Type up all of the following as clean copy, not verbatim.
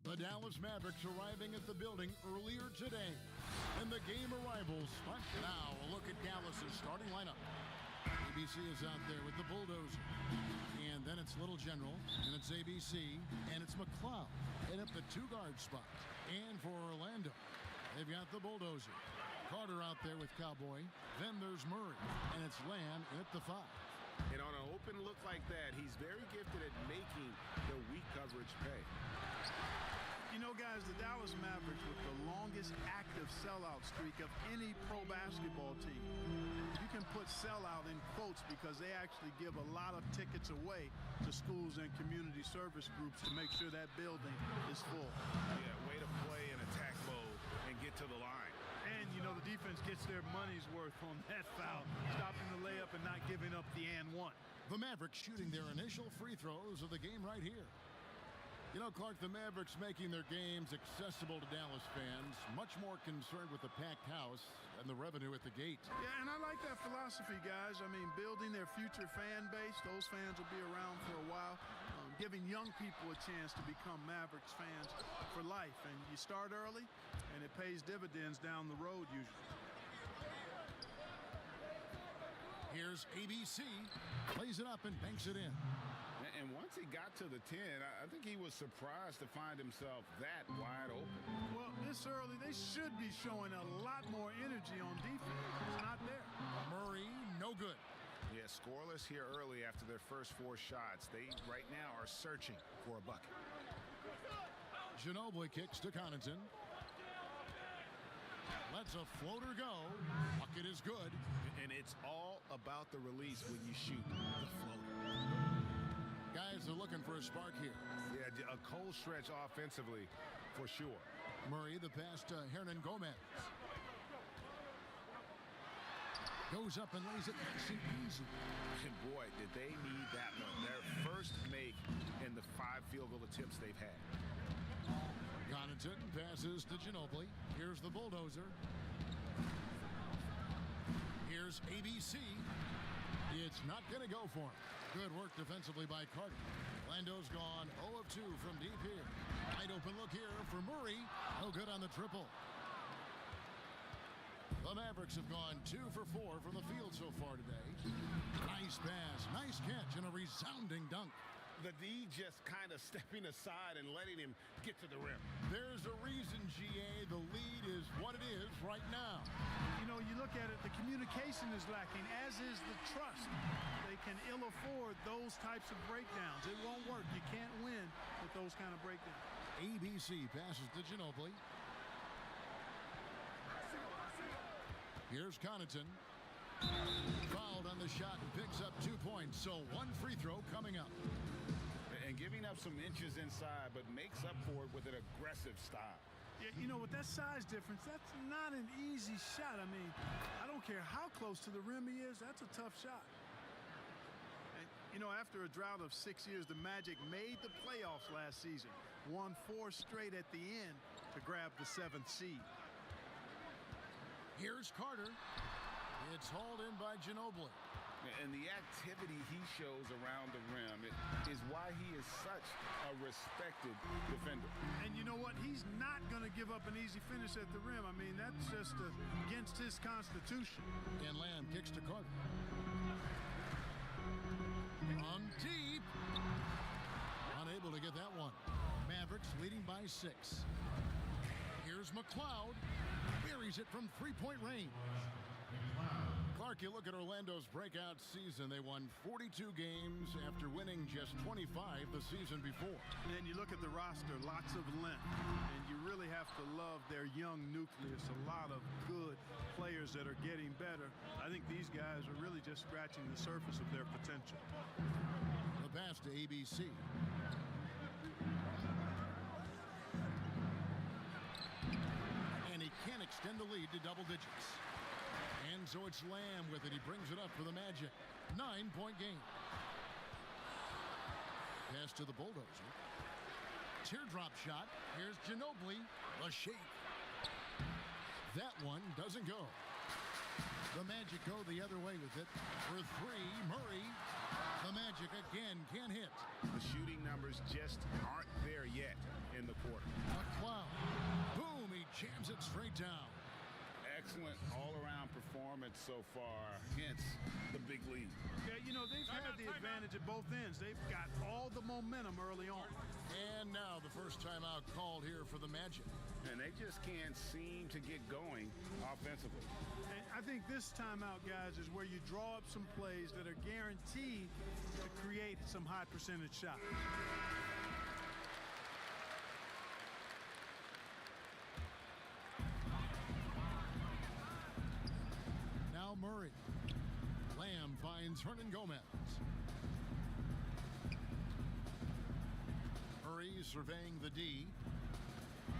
The Dallas Mavericks arriving at the building earlier today. And the game arrivals start now. A look at Dallas's starting lineup. ABC is out there with the bulldozer. And then it's Little General, and it's ABC, and it's McLeod head up the two-guard spot. And for Orlando, they've got the bulldozer. Carter out there with Cowboy. Then there's Murray, and it's Lamb at the 5. And on an open look like that, he's very gifted at making the weak coverage pay. You know, guys, the Dallas Mavericks with the longest active sellout streak of any pro basketball team. You can put sellout in quotes because they actually give a lot of tickets away to schools and community service groups to make sure that building is full. Yeah, way to play in attack mode and get to the line. And, you know, the defense gets their money's worth on that foul, stopping the layup and not giving up the and one. The Mavericks shooting their initial free throws of the game right here. You know, Clark, the Mavericks making their games accessible to Dallas fans, much more concerned with the packed house and the revenue at the gate. Yeah, and I like that philosophy, guys. I mean, building their future fan base, those fans will be around for a while, giving young people a chance to become Mavericks fans for life. And you start early, and it pays dividends down the road usually. Here's ABC, plays it up and banks it in. And once he got to the 10, I think he was surprised to find himself that wide open. Well, this early, they should be showing a lot more energy on defense. It's not there. Murray, no good. Yeah, scoreless here early after their first 4 shots. They, right now, are searching for a bucket. Ginobili kicks to Connaughton. Lets a floater go. Bucket is good. And it's all about the release when you shoot the floater. Guys are looking for a spark here. Yeah, a cold stretch offensively for sure. Murray, the pass to Hernan Gomez. Goes up and lays it nice and easy. And boy, did they need that one. Their first make in the 5 field goal attempts they've had. Connaughton passes to Ginobili. Here's the bulldozer. Here's ABC. It's not going to go for him. Good work defensively by Carter. Lando's gone 0 of 2 from deep here. Wide open look here for Murray. No good on the triple. The Mavericks have gone 2 for 4 from the field so far today. Nice pass, nice catch, and a resounding dunk. The D just kind of stepping aside and letting him get to the rim. There's a reason, GA, the lead is what it is right now. You know, you look at it, the communication is lacking, as is the trust. They can ill afford those types of breakdowns. It won't work. You can't win with those kind of breakdowns. ABC passes to Ginobili. Here's Connaughton. Fouled on the shot and picks up 2 points. So 1 free throw coming up. And giving up some inches inside, but makes up for it with an aggressive style. Yeah, you know, with that size difference, that's not an easy shot. I mean, I don't care how close to the rim he is, that's a tough shot. And, you know, after a drought of 6 years, the Magic made the playoffs last season. Won 4 straight at the end to grab the 7th seed. Here's Carter. It's hauled in by Ginobili. And the activity he shows around the rim is why he is such a respected defender. And you know what? He's not going to give up an easy finish at the rim. I mean, that's just against his constitution. And Lamb kicks to Carter. From deep. Unable to get that one. Mavericks leading by 6. Here's McLeod. Buries it from 3-point range. Clark, you look at Orlando's breakout season. They won 42 games after winning just 25 the season before. And you look at the roster, lots of length. And you really have to love their young nucleus. A lot of good players that are getting better. I think these guys are really just scratching the surface of their potential. The pass to ABC. And he can't extend the lead to double digits. And so it's Lamb with it. He brings it up for the Magic. 9-point game. Pass to the bulldozer. Teardrop shot. Here's Ginobili. The shake. That one doesn't go. The Magic go the other way with it. For 3, Murray. The Magic again can't hit. The shooting numbers just aren't there yet in the the quarter. McCloud. Boom, he jams it straight down. Excellent all-around performance so far, hence the big lead. Yeah, you know, they've had the advantage at both ends. They've got all the momentum early on. And now the first timeout called here for the Magic. And they just can't seem to get going offensively. And I think this timeout, guys, is where you draw up some plays that are guaranteed to create some high percentage shots. Now Murray. Lamb finds Hernan Gomez. Murray surveying the D.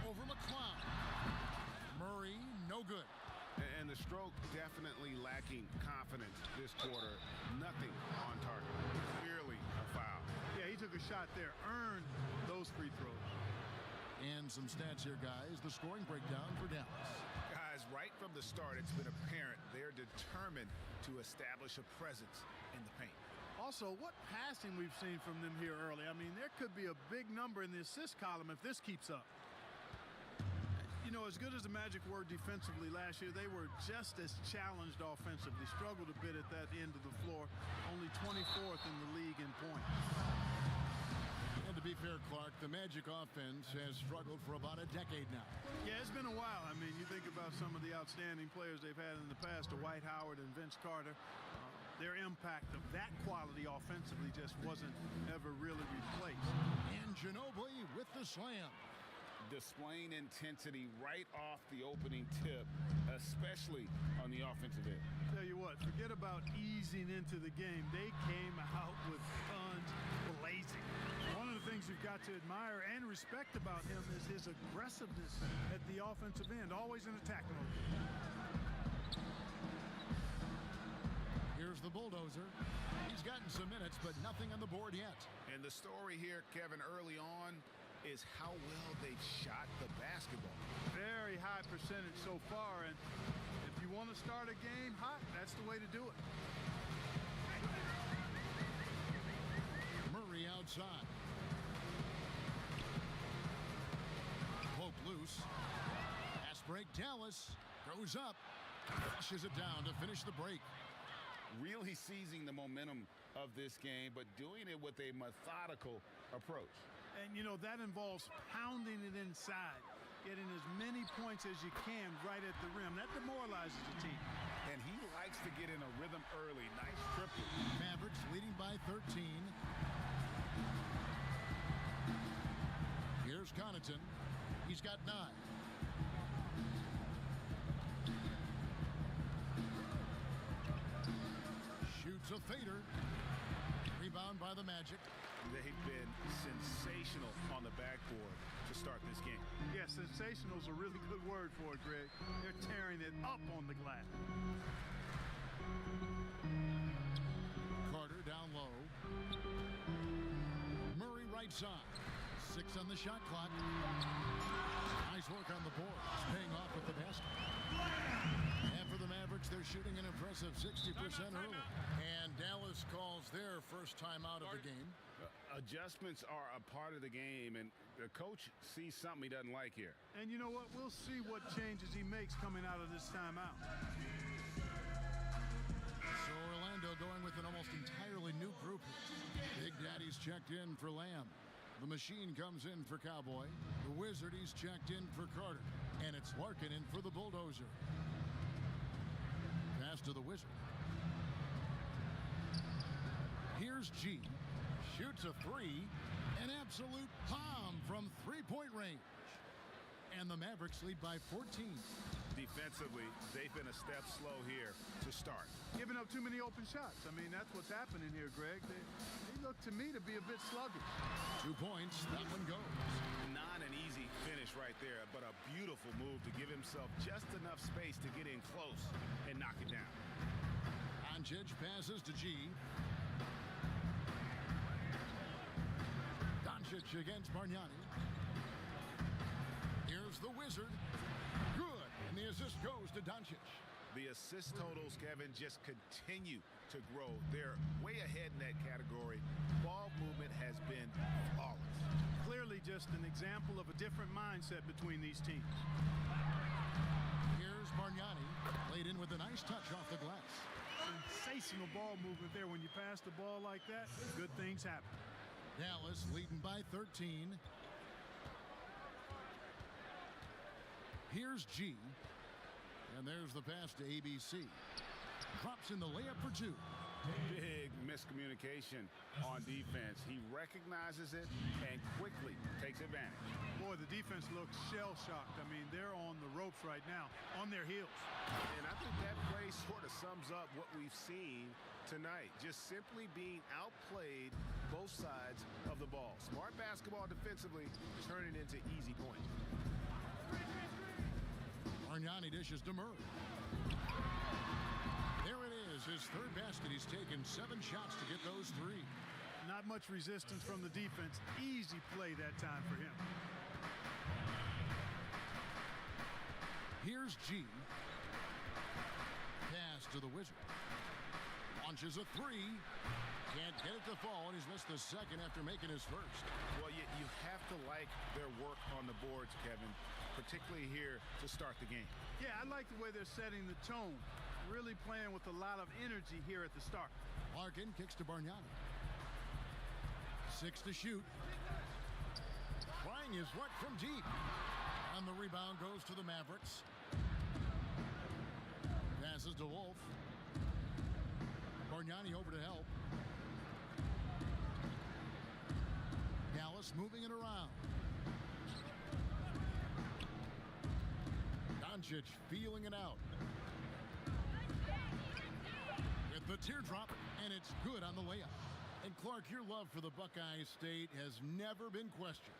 Over McCloud. Murray, no good. And the stroke definitely lacking confidence this quarter. Nothing on target. Clearly a foul. Yeah, he took a shot there, earned those free throws. And some stats here, guys. The scoring breakdown for Dallas. Guys, right from the start, it's been apparent they're determined to establish a presence in the paint. Also, what passing we've seen from them here early. I mean, there could be a big number in the assist column if this keeps up. You know, as good as the Magic were defensively last year, they were just as challenged offensively. Struggled a bit at that end of the floor. Only 24th in the league in points. And to be fair, Clark, the Magic offense has struggled for about a decade now. Yeah, it's been a while. I mean, you think about some of the outstanding players they've had in the past, Dwight Howard and Vince Carter. Their impact of that quality offensively just wasn't ever really replaced. And Ginobili with the slam. Displaying intensity right off the opening tip, especially on the offensive end. Tell you what, forget about easing into the game. They came out with guns blazing. One of the things you've got to admire and respect about him is his aggressiveness at the offensive end, always in attack mode. Here's the bulldozer. He's gotten some minutes, but nothing on the board yet. And the story here, Kevin, early on is how well they've shot the basketball. Very high percentage so far, and if you want to start a game hot, that's the way to do it. Murray outside. Poke loose. Pass break, Dallas goes up. Flushes it down to finish the break. Really seizing the momentum of this game, but doing it with a methodical approach. And, you know, that involves pounding it inside, getting as many points as you can right at the rim. That demoralizes the team. And he likes to get in a rhythm early. Nice triple. Mavericks leading by 13. Here's Connaughton. He's got 9. Shoots a fader. Rebound by the Magic. They've been sensational on the backboard to start this game. Yeah, sensational is a really good word for it, Greg. They're tearing it up on the glass. Carter down low. Murray right side. 6 on the shot clock. Nice work on the board. It's paying off with the basket. And for the Mavericks, they're shooting an impressive 60% early. And Dallas calls their first timeout of the game. Adjustments are a part of the game, and the coach sees something he doesn't like here. And you know what? We'll see what changes he makes coming out of this timeout. So Orlando going with an almost entirely new group. Big Daddy's checked in for Lamb. The Machine comes in for Cowboy. The Wizard, he's checked in for Carter. And it's Larkin in for the Bulldozer. Pass to the Wizard. Here's G. Shoots a 3. An absolute bomb from three-point range. And the Mavericks lead by 14. Defensively, they've been a step slow here to start. Giving up too many open shots. I mean, that's what's happening here, Greg. They look to me to be a bit sluggish. 2 points. That one goes. Not an easy finish right there, but a beautiful move to give himself just enough space to get in close and knock it down. Doncic passes to G. Doncic against Bargnani. Here's the Wizard. Good. And the assist goes to Doncic. The assist totals, Kevin, just continue to grow. They're way ahead in that category. Ball movement has been flawless. Clearly just just an example of a different mindset between these teams. Here's Bargnani, laid in with a nice touch off the glass. Sensational ball movement there. When you pass the ball like that, good things happen. Dallas leading by 13. Here's G. And there's the pass to ABC. Drops in the layup for two. Big miscommunication on defense. He recognizes it and quickly takes advantage. Boy, the defense looks shell-shocked. I mean, they're on the ropes right now, on their heels. And I think that play sort of sums up what we've seen tonight. Just simply being outplayed both sides of the ball. Smart basketball defensively, turning into easy points. Bargnani dishes to Murray. There it is, his third basket. He's taken 7 shots to get those 3. Not much resistance from the defense. Easy play that time for him. Here's G. Pass to the Wizard. Launches a 3. Can't get it to fall, and he's missed the second after making his first. Well, you have to like their work on the boards, Kevin, particularly here to start the game. Yeah, I like the way they're setting the tone. Really playing with a lot of energy here at the start. Larkin kicks to Bargnani. 6 to shoot. Trying his luck from deep. And the rebound goes to the Mavericks. Passes to Wolf. Bargnani over to help. Dallas moving it around. Doncic feeling it out. With the teardrop, and it's good on the layup. And Clark, your love for the Buckeye State has never been questioned.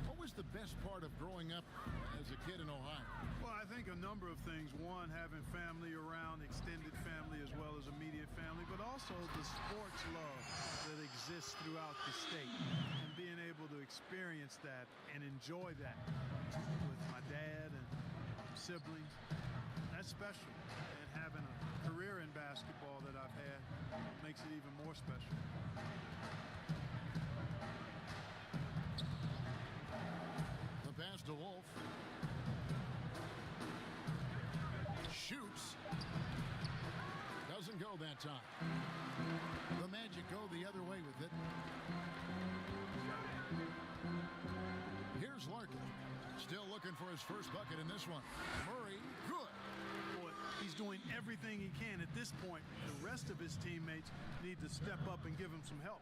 What was the best part of growing up as a kid in Ohio? Well, I think a number of things. One, having family around, extended family as well as immediate family, but also the sports love that exists throughout the state. And being able to experience that and enjoy that with my dad and siblings, that's special. And having a career in basketball that I've had makes it even more special. The pass to Wolf. Shoots. Doesn't go that time. The Magic go the other way with it. Here's Larkin. Still looking for his first bucket in this one. Murray, good. Boy, he's doing everything he can at this point. The rest of his teammates need to step up and give him some help.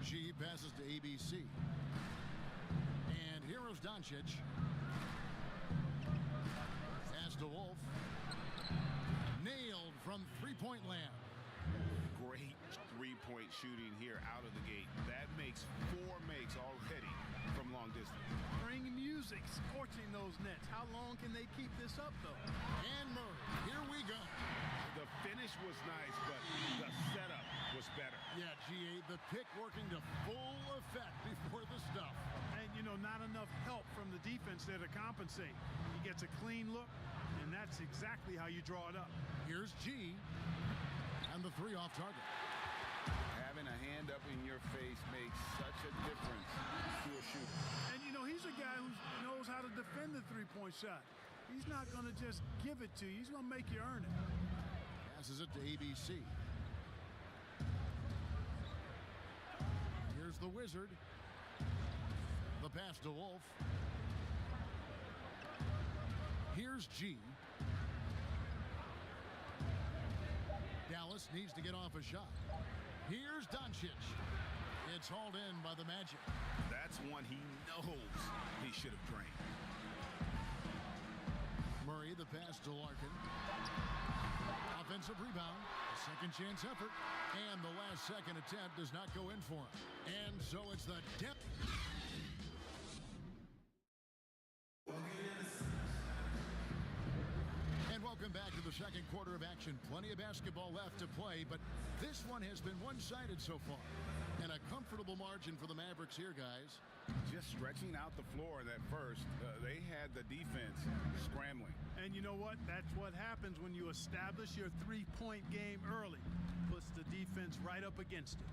G passes to ABC. And here's Doncic. Pass to Wolf. Nailed from three-point land. Great three-point shooting here out of the gate. That makes 4 makes already from long distance. Bring music, scorching those nets. How long can they keep this up, though? And Murray, here we go. The finish was nice, but the setup was better. Yeah, GA, the pick working to full effect before the stuff. And, you know, not enough help from the defense there to compensate. He gets a clean look, and that's exactly how you draw it up. Here's G. And the 3 off target. Having a hand up in your face makes such a difference to a shooter. And, you know, he's a guy who knows how to defend the three-point shot. He's not going to just give it to you. He's going to make you earn it. Passes it to ABC. Here's the Wizard. The pass to Wolf. Here's G. Dallas needs to get off a shot. Here's Doncic. It's hauled in by the Magic. That's one he knows he should have drained. Murray, the pass to Larkin. Offensive rebound. Second chance effort. And the last second attempt does not go in for him. And so it's the depth. And welcome back to the second quarter of action. Plenty of basketball left to play, but this one has been one-sided so far. And a comfortable margin. margin for the Mavericks here, guys. Just stretching out the floor in that first. They had the defense scrambling. And you know what? That's what happens when you establish your three-point game early. Puts the defense right up against it.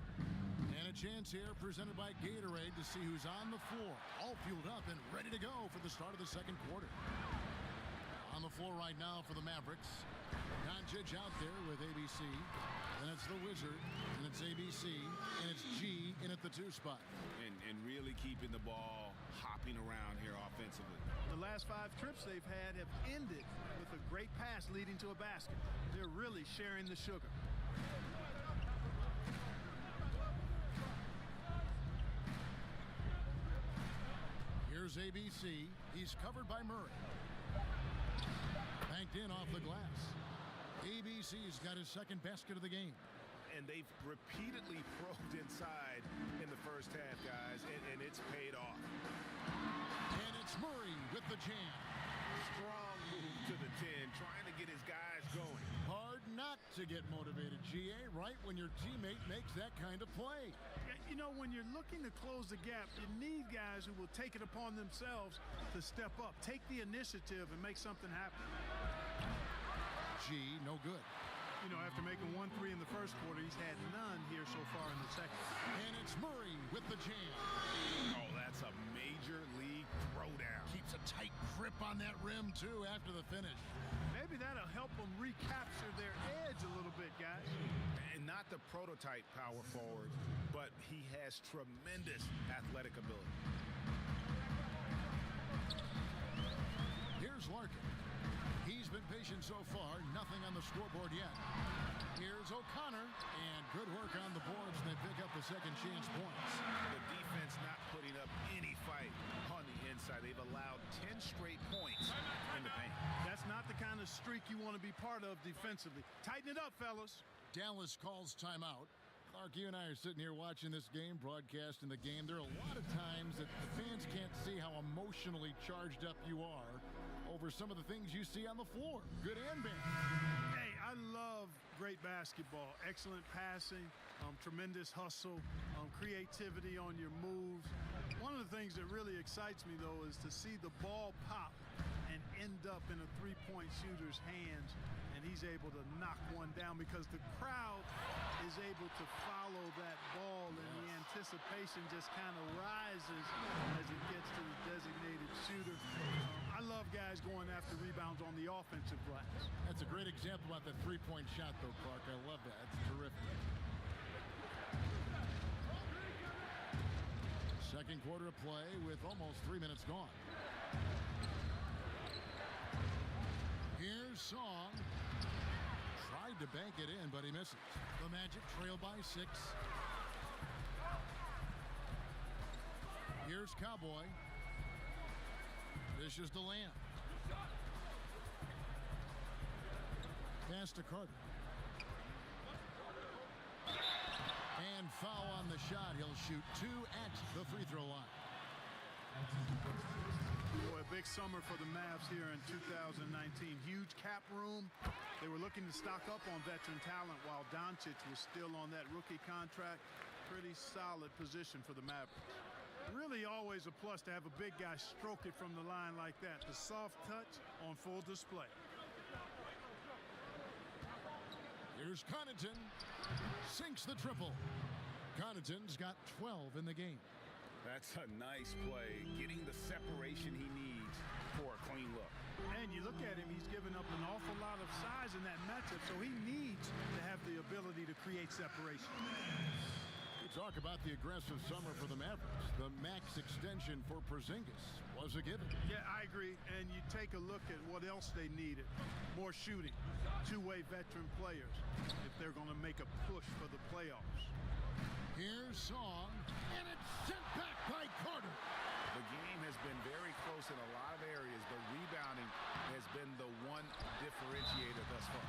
And a chance here presented by Gatorade to see who's on the floor. All fueled up and ready to go for the start of the second quarter. On the floor right now for the Mavericks. Doncic out there with ABC. And it's the Wizard. And it's ABC. And it's G in at the 2 spot. And really keeping the ball hopping around here offensively. The last 5 trips they've had have ended with a great pass leading to a basket. They're really sharing the sugar. Here's ABC. He's covered by Murray. Banked in off the glass. ABC's got his second basket of the game. And they've repeatedly probed inside in the first half, guys, and it's paid off. And it's Murray with the jam. Strong move to the 10, trying to get his guys going. Hard not to get motivated, GA, right when your teammate makes that kind of play. You know, when you're looking to close the gap, you need guys who will take it upon themselves to step up, take the initiative, and make something happen. G, no good. You know, after making 1 3 in the first quarter, he's had none here so far in the second. And it's Murray with the jam. Oh, that's a major league throwdown. Keeps a tight grip on that rim, too, after the finish. Maybe that'll help them recapture their edge a little bit, guys. And not the prototype power forward, but he has tremendous athletic ability. Here's Larkin. He's been patient so far. Nothing on the scoreboard yet. Here's O'Connor. And good work on the boards. And they pick up the second chance points. The defense not putting up any fight on the inside. They've allowed 10 straight points in the paint. That's not the kind of streak you want to be part of defensively. Tighten it up, fellas. Dallas calls timeout. Clark, you and I are sitting here watching this game, broadcasting the game. There are a lot of times that the fans can't see how emotionally charged up you are over some of the things you see on the floor. Good and bad. Hey, I love great basketball. Excellent passing, tremendous hustle, creativity on your moves. One of the things that really excites me, though, is to see the ball pop and end up in a three-point shooter's hands, and he's able to knock one down because the crowd is able to follow that ball, and the anticipation just kind of rises as it gets to the designated shooter. I love guys going after rebounds on the offensive glass. That's a great example about that three-point shot, though, Clark. I love that. It's terrific. Second quarter of play with almost 3 minutes gone. Here's Song. Tried to bank it in, but he misses. The Magic trail by 6. Here's Cowboy. Dishes to Lamb. Pass to Carter. And foul on the shot. He'll shoot 2 at the free throw line. Boy, a big summer for the Mavs here in 2019. Huge cap room. They were looking to stock up on veteran talent while Doncic was still on that rookie contract. Pretty solid position for the Mavericks. Really always a plus to have a big guy stroke it from the line like that. The soft touch on full display. Here's Connaughton. Sinks the triple. Connaughton's got 12 in the game. That's a nice play, getting the separation he needs for a clean look. And you look at him, he's given up an awful lot of size in that matchup, so he needs to have the ability to create separation. We talk about the aggressive summer for the Mavericks. The max extension for Porzingis was a given. Yeah, I agree. And you take a look at what else they needed. More shooting, two-way veteran players if they're going to make a push for the playoffs. Here's Song, and it's sent back by Carter. The game has been very close in a lot of areas, but rebounding has been the one differentiator thus far.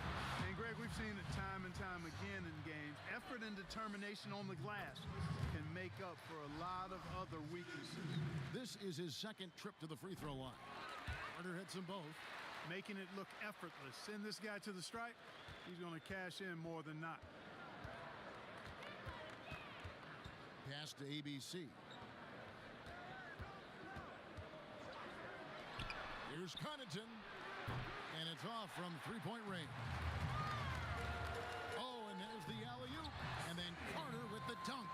And Greg, we've seen it time and time again in games. Effort and determination on the glass can make up for a lot of other weaknesses. This is his second trip to the free throw line. Carter hits them both. Making it look effortless. Send this guy to the stripe, he's going to cash in more than not. Pass to ABC. Here's Connaughton. And it's off from three-point range. Oh, and there's the alley-oop. And then Carter with the dunk.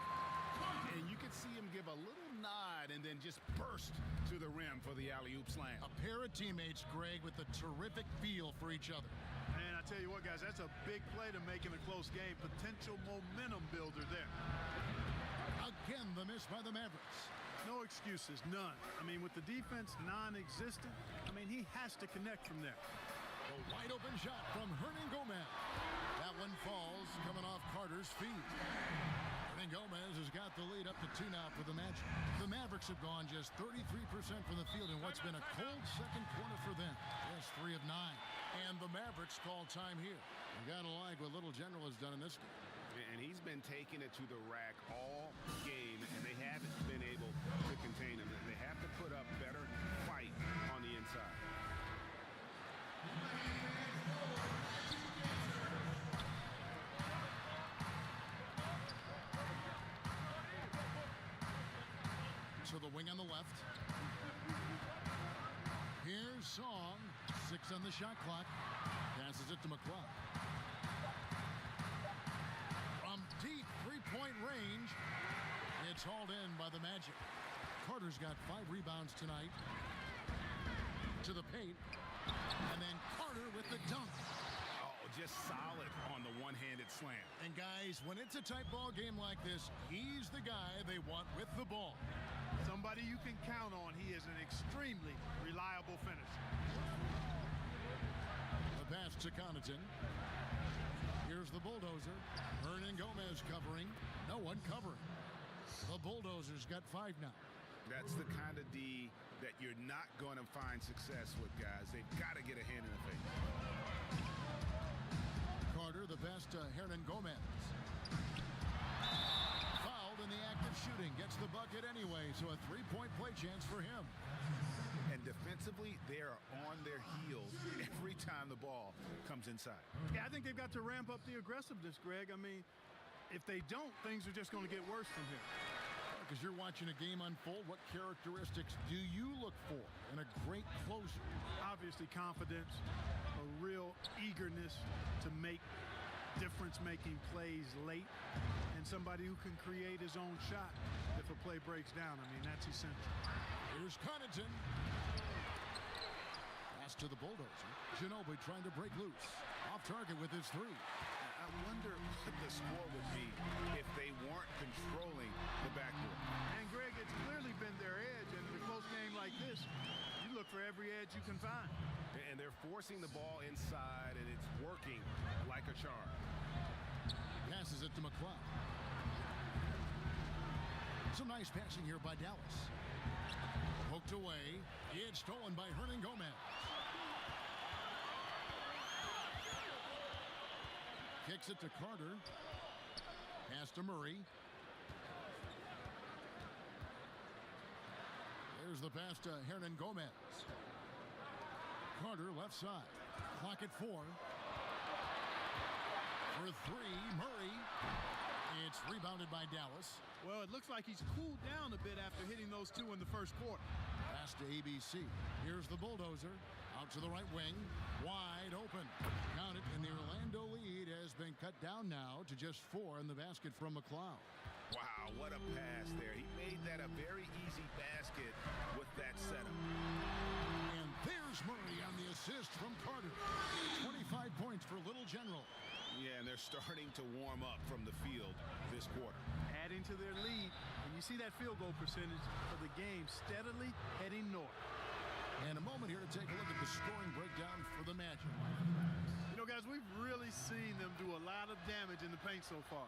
And you can see him give a little nod and then just burst to the rim for the alley-oop slam. A pair of teammates, Greg, with a terrific feel for each other. And I tell you what, guys, that's a big play to make in a close game. Potential momentum builder there. Again, the miss by the Mavericks. No excuses, none. I mean, with the defense non-existent, I mean, he has to connect from there. A wide open shot from Hernan Gomez. That one falls coming off Carter's feet. Hernan Gomez has got the lead up to 2 now for the Magic. The Mavericks have gone just 33% from the field in what's been a cold second quarter for them. Just 3 of 9. And the Mavericks call time here. You gotta like what Little General has done in this game. And he's been taking it to the rack all game, and they haven't been able to contain him. They have to put up better fight on the inside. To the wing on the left. Here's Song. 6 on the shot clock. Passes it to McCloud. From deep three-point range, it's hauled in by the Magic. Carter's got 5 rebounds tonight. To the paint. And then Carter with the dunk. Oh, just solid on the one-handed slam. And guys, when it's a tight ball game like this, he's the guy they want with the ball. Somebody you can count on. He is an extremely reliable finisher. The pass to Connaughton. Here's the bulldozer. Hernan Gomez covering. No one covering. The bulldozer's got 5 now. That's the kind of D that you're not going to find success with, guys. They've got to get a hand in the face. Carter, the pass to Hernan Gomez. Fouled in the act of shooting. Gets the bucket anyway, so a 3-point play chance for him. And defensively, they are on their heels every time the ball comes inside. Yeah, I think they've got to ramp up the aggressiveness, Greg. I mean, if they don't, things are just going to get worse from here. Because you're watching a game unfold, what characteristics do you look for in a great closer? Obviously, confidence, a real eagerness to make difference-making plays late, and somebody who can create his own shot if a play breaks down. I mean, that's essential. Here's Connaughton. Pass to the bulldozer. Ginobili trying to break loose. Off target with his 3. I wonder what the score would be if they weren't controlling the backcourt. And, Greg, it's clearly been their edge, and in a close game like this, you look for every edge you can find. And they're forcing the ball inside, and it's working like a charm. Passes it to McCloud. Some nice passing here by Dallas. Poked away. It's stolen by Hernan Gomez. Kicks it to Carter. Pass to Murray. There's the pass to Hernan Gomez. Carter left side. Clock at 4. For 3, Murray. It's rebounded by Dallas. Well, it looks like he's cooled down a bit after hitting those 2 in the first quarter. Pass to ABC. Here's the bulldozer. Out to the right wing. Wide open. Count it, and the Orlando lead has been cut down now to just 4 in the basket from McCloud. Wow, what a pass there. He made that a very easy basket with that setup. And there's Murray on the assist from Carter. 25 points for Little General. Yeah, and they're starting to warm up from the field this quarter. Adding to their lead, and you see that field goal percentage of the game steadily heading north. And a moment here to take a look at the scoring breakdown for the Magic. You know, guys, we've really seen them do a lot of damage in the paint so far.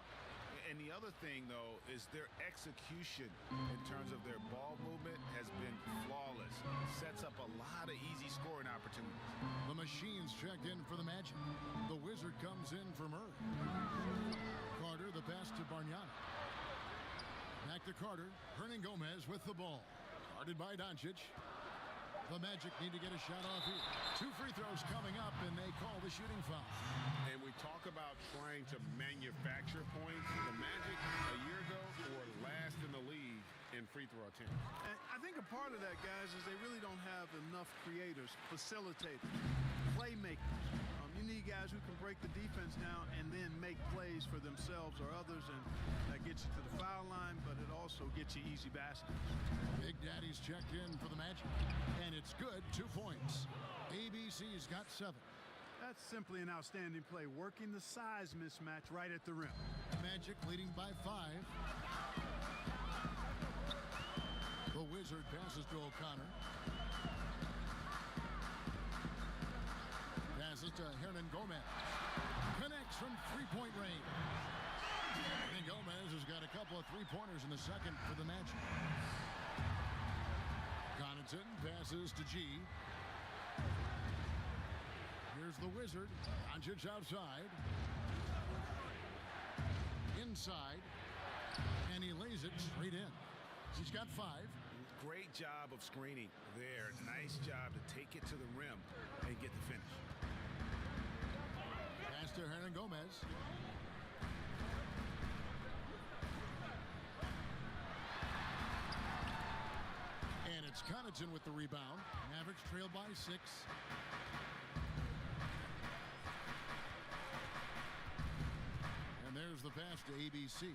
And the other thing, though, is their execution in terms of their ball movement has been flawless. Sets up a lot of easy scoring opportunities. The machine's checked in for the Magic. The Wizard comes in for Murray. Carter, the pass to Bargnani. Back to Carter. Hernan Gomez with the ball. Guarded by Doncic. The Magic need to get a shot off here. 2 free throws coming up, and they call the shooting foul. And we talk about trying to manufacture points. The Magic a year ago were last in the league in free throw attempts. And I think a part of that, guys, is they really don't have enough creators, facilitators, playmakers. You need guys who can break the defense down and then make plays for themselves or others, and that gets you to the foul line, but it also gets you easy baskets. Big Daddy's checked in for the Magic, and it's good. 2 points. ABC's got 7. That's simply an outstanding play, working the size mismatch right at the rim. Magic leading by 5. The Wizard passes to O'Connor. Passes to Hernan Gomez. Connects from three-point range. And Gomez has got a couple of three-pointers in the second for the Magic. Connaughton passes to G. Here's the Wizard. Doncic outside. Inside. And he lays it straight in. He's got 5. Great job of screening there. Nice job to take it to the rim and get the finish. Pass to Hernan Gomez. And it's Connaughton with the rebound. Mavericks trail by 6. And there's the pass to ABC.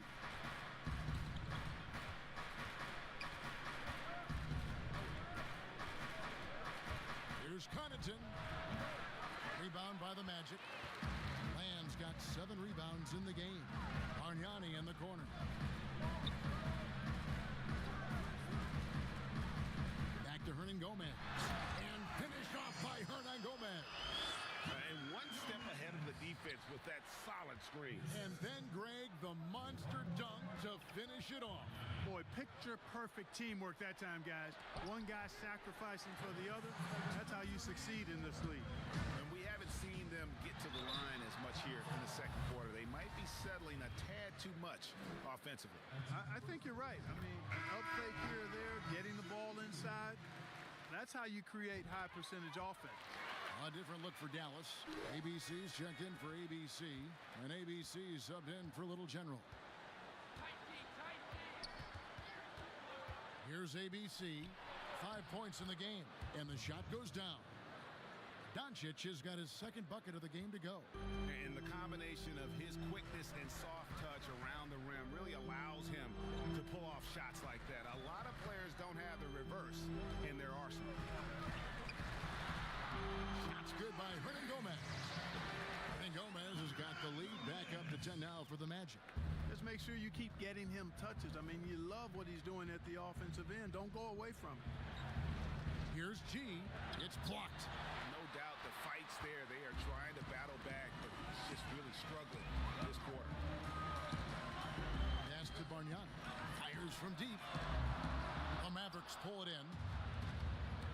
Here's Connaughton. Rebound by the Magic. Land's got 7 rebounds in the game. Bargnani in the corner. Back to Hernan Gomez. And finished off by Hernan Gomez. And one step ahead of the defense with that solid screen. And then Greg, the monster dunk to finish it off. Boy, picture-perfect teamwork that time, guys. One guy sacrificing for the other. That's how you succeed in this league. And we haven't seen them get to the line as much here in the second quarter. They might be settling a tad too much offensively. I think you're right. I mean, an up fake here or there, getting the ball inside. That's how you create high-percentage offense. A different look for Dallas. ABC's checked in for ABC, and ABC's subbed in for Little General. Here's ABC. 5 points in the game, and the shot goes down. Doncic has got his second bucket of the game to go. And the combination of his quickness and soft touch around the rim really allows him to pull off shots like that. A lot of players don't have the reverse in their arsenal. Shots good by Hernan Gomez. And Gomez has got the lead back up to 10 now for the Magic. Just make sure you keep getting him touches. I mean, you love what he's doing at the offensive end. Don't go away from him. Here's G. It's blocked. No doubt the fight's there. They are trying to battle back, but just really struggling this quarter. Pass to Bargnani. Fires from deep. The Mavericks pull it in.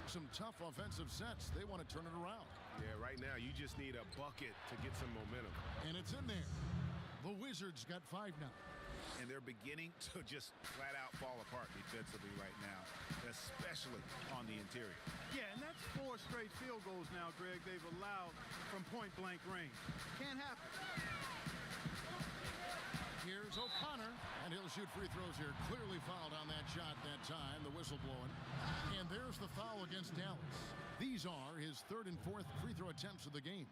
Some tough offensive sets. They want to turn it around. Yeah, right now you just need a bucket to get some momentum. And it's in there. The Wizards got 5 now. And they're beginning to just flat out fall apart defensively right now, especially on the interior. Yeah, and that's 4 straight field goals now, Greg, they've allowed from point-blank range. Can't happen. Here's O'Connor, and he'll shoot free throws here. Clearly fouled on that shot that time, the whistle blowing. And there's the foul against Dallas. These are his 3rd and 4th free throw attempts of the game.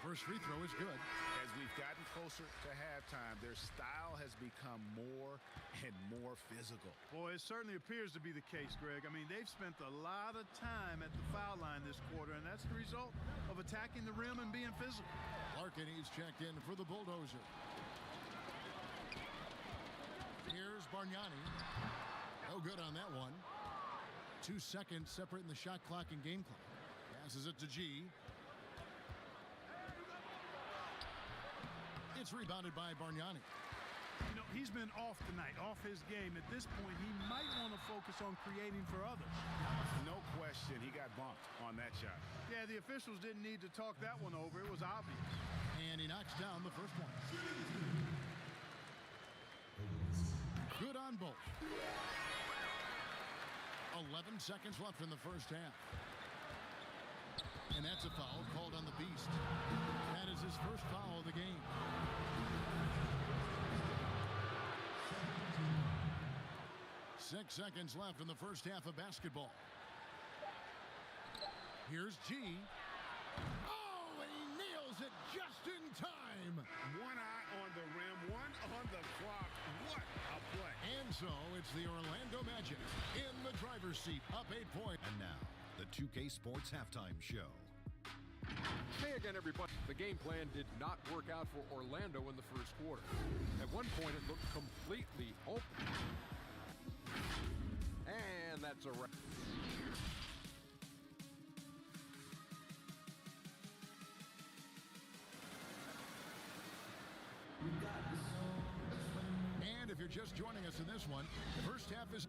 First free throw is good. As we've gotten closer to halftime, their style has become more and more physical. Boy, it certainly appears to be the case, Greg. I mean, they've spent a lot of time at the foul line this quarter, and that's the result of attacking the rim and being physical. Larkin, he's checked in for the Bulldozer. Here's Bargnani. No good on that one. 2 seconds separating the shot clock and game clock. Passes it to G. It's rebounded by Bargnani. You know, he's been off tonight, off his game. At this point, he might want to focus on creating for others. No question, he got bumped on that shot. Yeah, the officials didn't need to talk that one over. It was obvious. And he knocks down the first one. Good on both. 11 seconds left in the first half. And that's a foul called on the Beast. That is his first foul of the game. Six seconds left in the first half of basketball. Here's G. Oh, and he nails it just in time. One eye on the rim, one on the clock. What a play. And so it's the Orlando Magic in the driver's seat, up 8 points. And now, the 2K Sports Halftime Show. Hey again, everybody. The game plan did not work out for Orlando in the first quarter. At one point, it looked completely open. And that's a wrap. And if you're just joining us in this one, the first half is